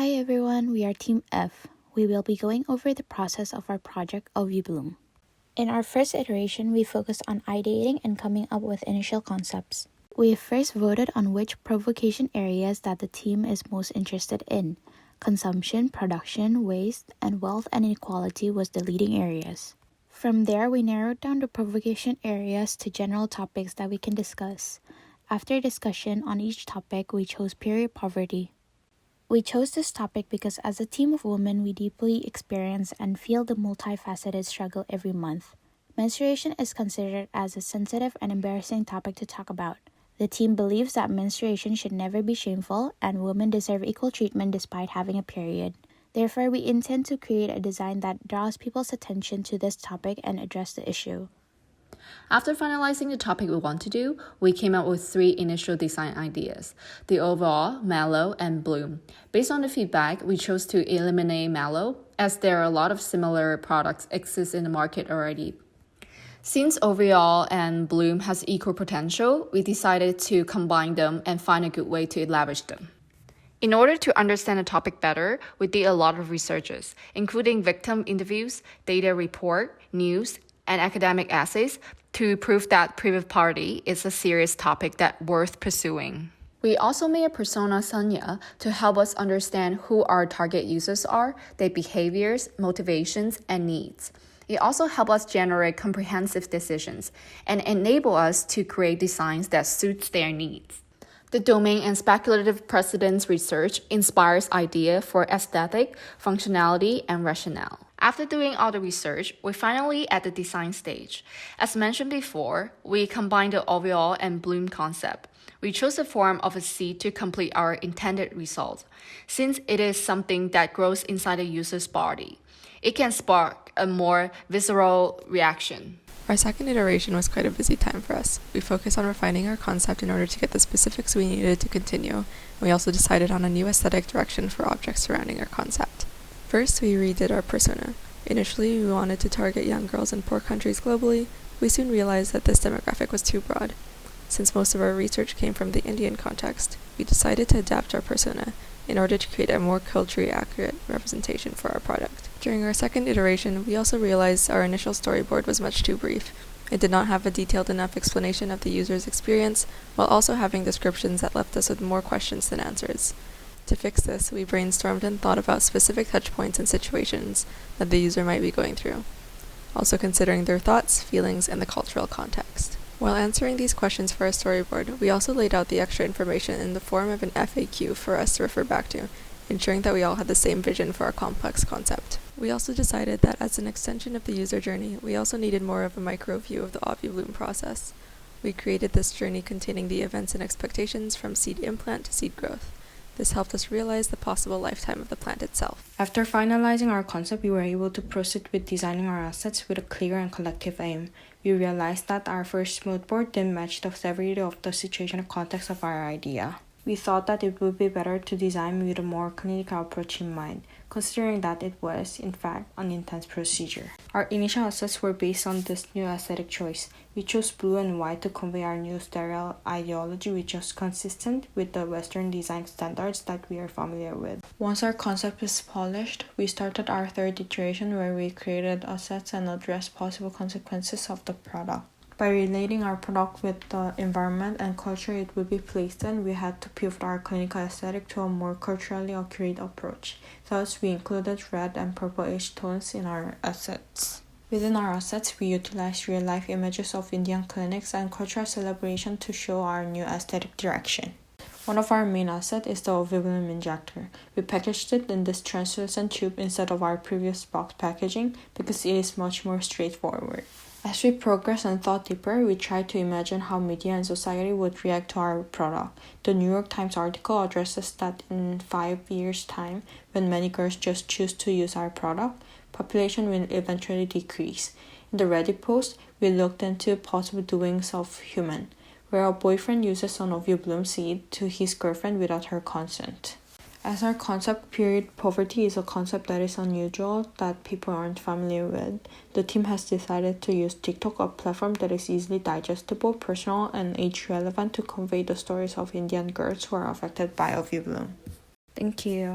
Hi everyone, we are Team F. We will be going over the process of our project OvuBloom. In our first iteration, we focused on ideating and coming up with initial concepts. We first voted on which provocation areas that the team is most interested in. Consumption, production, waste, and wealth and inequality was the leading areas. From there, we narrowed down the provocation areas to general topics that we can discuss. After discussion on each topic, we chose period poverty. We chose this topic because as a team of women, we deeply experience and feel the multifaceted struggle every month. Menstruation is considered as a sensitive and embarrassing topic to talk about. The team believes that menstruation should never be shameful and women deserve equal treatment despite having a period. Therefore, we intend to create a design that draws people's attention to this topic and address the issue. After finalizing the topic we want to do, we came up with 3 initial design ideas: the overall, mallow, and bloom. Based on the feedback, we chose to eliminate mallow, as there are a lot of similar products exist in the market already. Since overall and bloom has equal potential, we decided to combine them and find a good way to establish them. In order to understand the topic better, we did a lot of researches, including victim interviews, data report, news, and academic essays to prove that period poverty is a serious topic that's worth pursuing. We also made a persona Sanya to help us understand who our target users are, their behaviors, motivations, and needs. It also helps us generate comprehensive decisions and enable us to create designs that suits their needs. The domain and speculative precedence research inspires ideas for aesthetic, functionality, and rationale. After doing all the research, we're finally at the design stage. As mentioned before, we combined the overall and bloom concept. We chose the form of a seed to complete our intended result, since it is something that grows inside the user's body. It can spark a more visceral reaction. Our second iteration was quite a busy time for us. We focused on refining our concept in order to get the specifics we needed to continue. We also decided on a new aesthetic direction for objects surrounding our concept. First, we redid our persona. Initially, we wanted to target young girls in poor countries globally. We soon realized that this demographic was too broad. Since most of our research came from the Indian context, we decided to adapt our persona in order to create a more culturally accurate representation for our product. During our second iteration, we also realized our initial storyboard was much too brief. It did not have a detailed enough explanation of the user's experience, while also having descriptions that left us with more questions than answers. To fix this, we brainstormed and thought about specific touchpoints and situations that the user might be going through, also considering their thoughts, feelings, and the cultural context. While answering these questions for our storyboard, we also laid out the extra information in the form of an FAQ for us to refer back to, ensuring that we all had the same vision for our complex concept. We also decided that as an extension of the user journey, we also needed more of a micro view of the OvuBloom process. We created this journey containing the events and expectations from seed implant to seed growth. This helped us realize the possible lifetime of the plant itself. After finalizing our concept, we were able to proceed with designing our assets with a clear and collective aim. We realized that our first mood board didn't match the severity of the situation and context of our idea. We thought that it would be better to design with a more clinical approach in mind, considering that it was, in fact, an intense procedure. Our initial assets were based on this new aesthetic choice. We chose blue and white to convey our new sterile ideology, which was consistent with the Western design standards that we are familiar with. Once our concept was polished, we started our third iteration where we created assets and addressed possible consequences of the product. By relating our product with the environment and culture it would be placed in, we had to pivot our clinical aesthetic to a more culturally accurate approach. Thus, we included red and purplish tones in our assets. Within our assets, we utilized real-life images of Indian clinics and cultural celebration to show our new aesthetic direction. One of our main assets is the OvuBloom injector. We packaged it in this translucent tube instead of our previous box packaging because it is much more straightforward. As we progressed and thought deeper, we tried to imagine how media and society would react to our product. The New York Times article addresses that in 5 years' time, when many girls just choose to use our product, population will eventually decrease. In the Reddit post, we looked into possible doings of human, where a boyfriend uses an OvuBloom seed to his girlfriend without her consent. As our concept, period poverty is a concept that is unusual, that people aren't familiar with, the team has decided to use TikTok, a platform that is easily digestible, personal, and age-relevant to convey the stories of Indian girls who are affected by OvuBloom. Thank you.